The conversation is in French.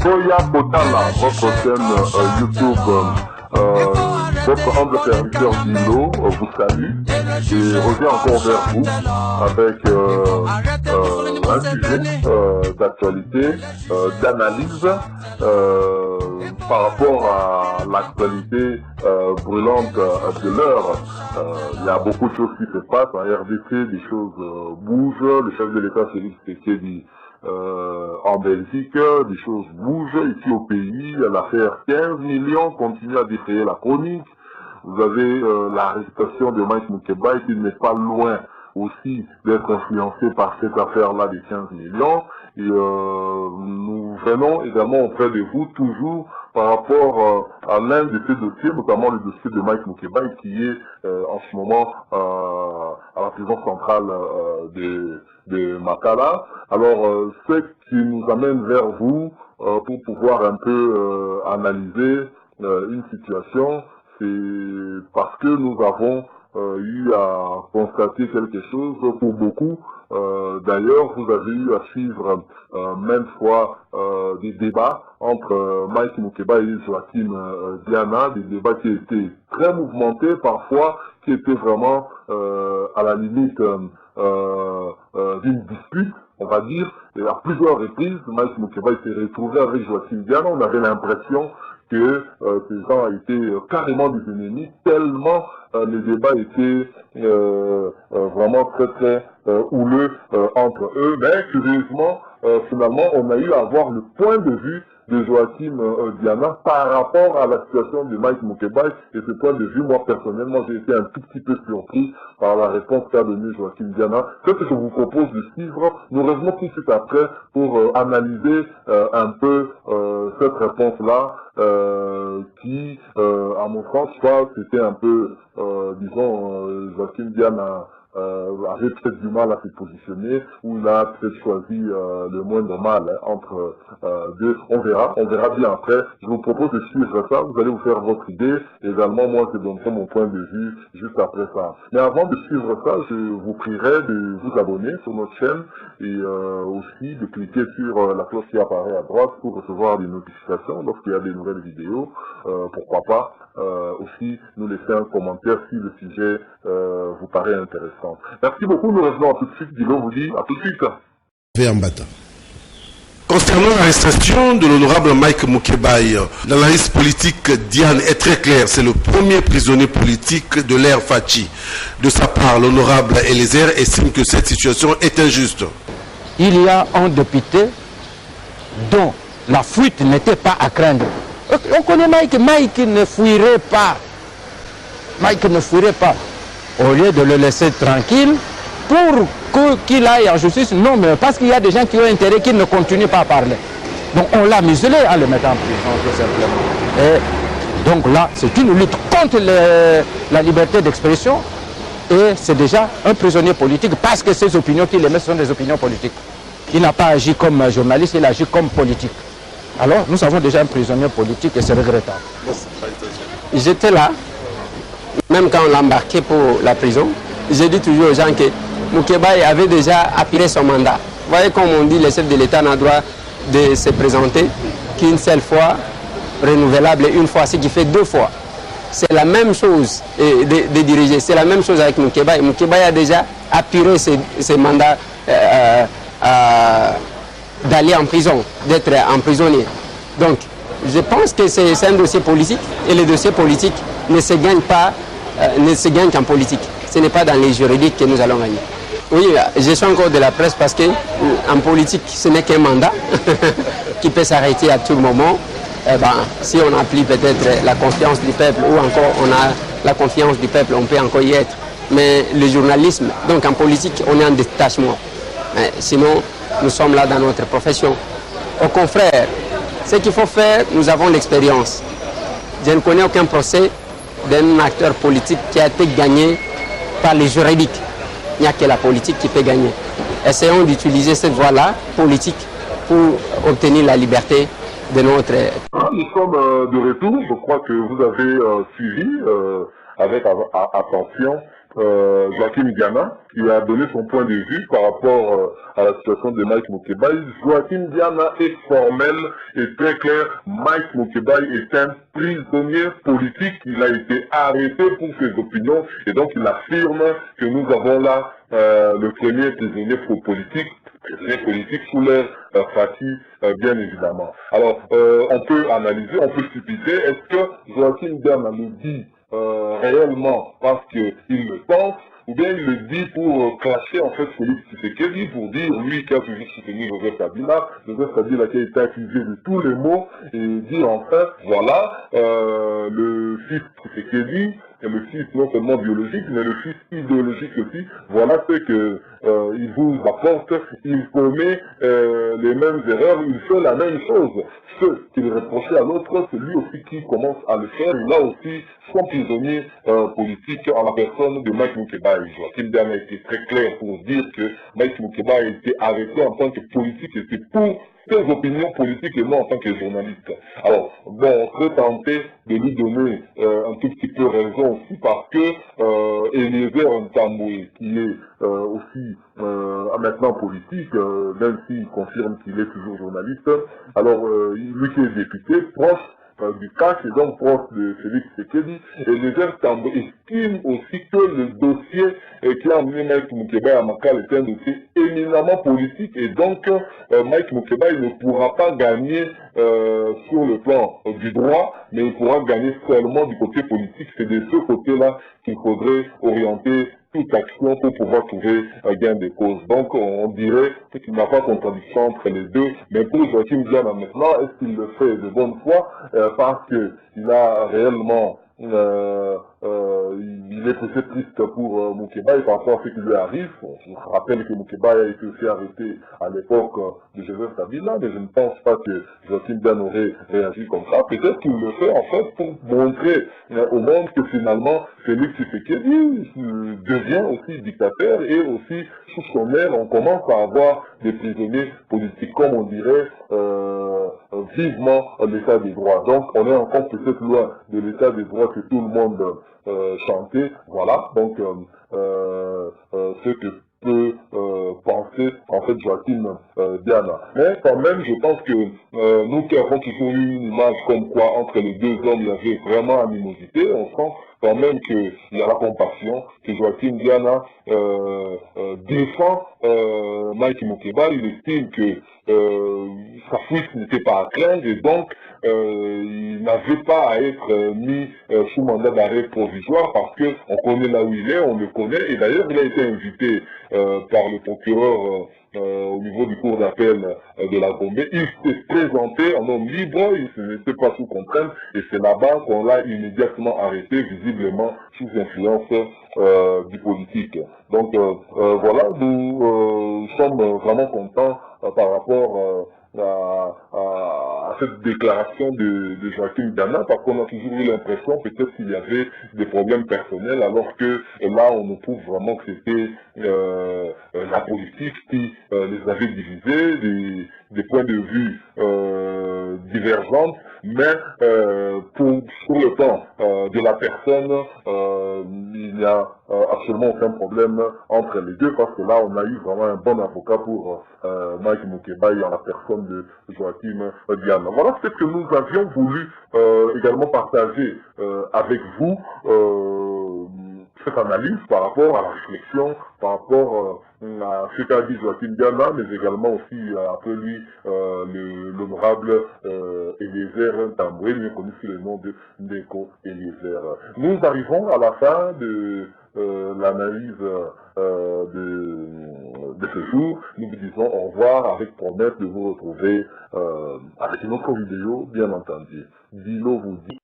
Boya Potala, votre chaîne YouTube, votre humble serviteur Dilo vous salue et revient encore vers vous avec un sujet d'actualité, d'analyse par rapport à l'actualité brûlante de l'heure. Il y a beaucoup de choses qui se passent en RDC, des choses bougent. Le chef de l'État, Félix Tshisekedi, en Belgique, des choses bougent ici au pays. L'affaire 15 millions continue à défrayer la chronique. Vous avez l'arrestation de Mike Moukebaï qui n'est pas loin aussi d'être influencé par cette affaire-là des 15 millions. Et nous venons également auprès de vous toujours par rapport à l'un de ces dossiers, notamment le dossier de Mike Moukebaï qui est en ce moment à la prison centrale de Makala. Alors, ce qui nous amène vers vous pour pouvoir un peu analyser une situation, c'est parce que nous avons eu à constater quelque chose pour beaucoup. D'ailleurs, vous avez eu à suivre maintes fois des débats entre Mike Moukebaï et Joachim Diana, des débats qui étaient très mouvementés, parfois qui étaient vraiment à la limite d'une dispute, on va dire. Et à plusieurs reprises, Mike Moukebaï s'est retrouvé avec Joachim Diana. On avait l'impression que ces gens étaient carrément des ennemis, tellement les débats étaient vraiment très très houleux entre eux. Mais curieusement, finalement, on a eu à avoir le point de vue de Joachim Diana par rapport à la situation de Mike Moukebaï. Et ce point de vue, moi personnellement, j'ai été un tout petit peu surpris par la réponse qu'a donnée Joachim Diana. Ce que je vous propose de suivre, nous revenons tout de suite après pour analyser un peu cette réponse-là qui, à mon sens, je crois que c'était un peu, disons, Joachim Diana avait peut-être du mal à se positionner, ou il a peut-être choisi le moindre mal entre deux. On verra bien après. Je vous propose de suivre ça, vous allez vous faire votre idée. Également, moi, je donnerai mon point de vue juste après ça. Mais avant de suivre ça, je vous prierai de vous abonner sur notre chaîne et aussi de cliquer sur la cloche qui apparaît à droite pour recevoir des notifications lorsqu'il y a des nouvelles vidéos. Pourquoi pas aussi nous laisser un commentaire si le sujet vous paraît intéressant. Merci beaucoup, nous revenons à tout de suite. Dilo vous dit à tout de suite. Concernant l'arrestation de l'honorable Mike Moukebaï, l'analyse politique Diane est très claire. C'est le premier prisonnier politique de l'ère Fachi. De sa part, l'honorable Eliezer estime que cette situation est injuste. Il y a un député dont la fuite n'était pas à craindre. On connaît Mike. Mike ne fuirait pas. Mike ne fuirait pas. Au lieu de le laisser tranquille, pour qu'il aille en justice, non, mais parce qu'il y a des gens qui ont intérêt qu'il ne continue pas à parler. Donc on l'a muselé à le mettre en prison, tout simplement. Et donc là, c'est une lutte contre la liberté d'expression. Et c'est déjà un prisonnier politique parce que ses opinions qu'il émet sont des opinions politiques. Il n'a pas agi comme journaliste, il a agi comme politique. Alors, nous avons déjà un prisonnier politique et c'est regrettable. J'étais là, même quand on l'a embarqué pour la prison, j'ai dit toujours aux gens que Moukebaï avait déjà appuyé son mandat. Vous voyez, comme on dit, le chef de l'État n'a droit de se présenter qu'une seule fois, renouvelable une fois, ce qui fait 2 fois. C'est la même chose de diriger, c'est la même chose avec Moukebaï. Moukebaï a déjà appuyé ses mandats d'aller en prison, d'être emprisonné. Donc, je pense que c'est un dossier politique et les dossiers politiques ne se gagnent pas, ne se gagnent qu'en politique. Ce n'est pas dans les juridiques que nous allons gagner. Oui, je suis encore de la presse parce que en politique, ce n'est qu'un mandat qui peut s'arrêter à tout moment. Si on applique peut-être la confiance du peuple ou encore on a la confiance du peuple, on peut encore y être. Mais le journalisme, donc en politique, on est en détachement. Mais sinon, nous sommes là dans notre profession. Aux confrères, ce qu'il faut faire, nous avons l'expérience. Je ne connais aucun procès d'un acteur politique qui a été gagné par les juridiques. Il n'y a que la politique qui peut gagner. Essayons d'utiliser cette voie-là, politique, pour obtenir la liberté de notre... Nous sommes de retour. Je crois que vous avez suivi avec attention Joachim Diana qui a donné son point de vue par rapport à la situation de Mike Mukebai. Joachim Diana est formel et très clair. Mike Mukebai est un prisonnier politique. Il a été arrêté pour ses opinions et donc il affirme que nous avons là le premier prisonnier politique sous l'ère Fathi, bien évidemment. Alors, on peut analyser, on peut suppuser, est-ce que Joachim Diana le dit réellement parce qu'il le pense, ou bien il le dit pour clasher en fait Félix Tshisekedi, pour dire lui qui a toujours soutenu Joseph Kabila qui a été accusé de tous les maux, et dire en fait, voilà, le fils Tshisekedi, et le fils non seulement biologique, mais le fils idéologique aussi, voilà ce que il vous apporte, il commet les mêmes erreurs, il fait la même chose. Ce qu'il reprochait à l'autre, c'est lui aussi qui commence à le faire. Il a aussi son prisonnier politique en la personne de Mike Mukebai. Joachim Diana a été très clair pour dire que Mike Mukebai a été arrêté en tant que politique et c'est pour ses opinions politiques et non en tant que journaliste. Alors, bon, on serait tenté de lui donner un tout petit peu raison aussi parce que Eliezer Ntambwe, qui est aussi maintenant politique, même s'il confirme qu'il est toujours journaliste, alors lui qui est député, proche du CAC et donc proche de Félix Tshisekedi, et Eliezer Ntambwe estime aussi que le dossier qui a amené Mike Mukebai à Makala est un dossier éminemment politique et donc Mike Mukebai ne pourra pas gagner sur le plan du droit, mais il pourra gagner seulement du côté politique. C'est de ce côté-là qu'il faudrait orienter toute action pour pouvoir trouver un gain de cause. Donc on dirait qu'il n'y a pas de contradiction entre les deux, mais pour Joachim Diana maintenant, est-ce qu'il le fait de bonne foi parce qu'il a réellement il est très triste pour Mukebai par rapport à ce qui lui arrive. On se rappelle que Mukebai a été aussi arrêté à l'époque de Joseph Kabila, mais je ne pense pas que Joachim Diana aurait réagi comme ça. Peut-être qu'il le fait en fait pour montrer au monde que finalement Félix Tshisekedi devient aussi dictateur et aussi sous son air on commence à avoir des prisonniers politiques, comme on dirait vivement l'état des droits. Donc on est encore peut-être loin de l'état des droits que tout le monde chantait. Voilà, donc ce que peut penser en fait Joachim Diana. Mais quand même, je pense que nous qui avons toujours eu une image comme quoi entre les deux hommes il y avait vraiment animosité, on sent quand même qu'il y a la compassion, que Joachim Diana défend Mike Mukebai, il estime que sa fuite n'était pas à craindre et donc il n'avait pas à être mis sous mandat d'arrêt provisoire parce qu'on connaît là où il est, on le connaît et d'ailleurs il a été invité par le procureur au niveau du cour d'appel de la Gombe. Il s'est présenté en homme libre, il ne s'était pas sous contrainte et c'est là-bas qu'on l'a immédiatement arrêté, visiblement sous influence du politique. Donc voilà, nous sommes vraiment contents par rapport à cette déclaration de Joachim Diana parce qu'on a toujours eu l'impression peut-être qu'il y avait des problèmes personnels alors que là on nous prouve vraiment que c'était la politique qui les avait divisés, des points de vue divergents, mais sur le plan de la personne il n'y a absolument aucun problème entre les deux parce que là on a eu vraiment un bon avocat pour Mike Mukebai en la personne de Joachim Diana. Voilà ce que nous avions voulu également partager avec vous cette analyse par rapport à la réflexion, par rapport à ce qu'a dit Joachim Diana, mais également aussi un peu lui l'honorable Eliezer Ntambwe, mieux connu sous le nom de Ndeko Eliezer. Nous arrivons à la fin de l'analyse de ce jour. Nous vous disons au revoir avec promesse de vous retrouver avec une autre vidéo, bien entendu. Dilo vous dit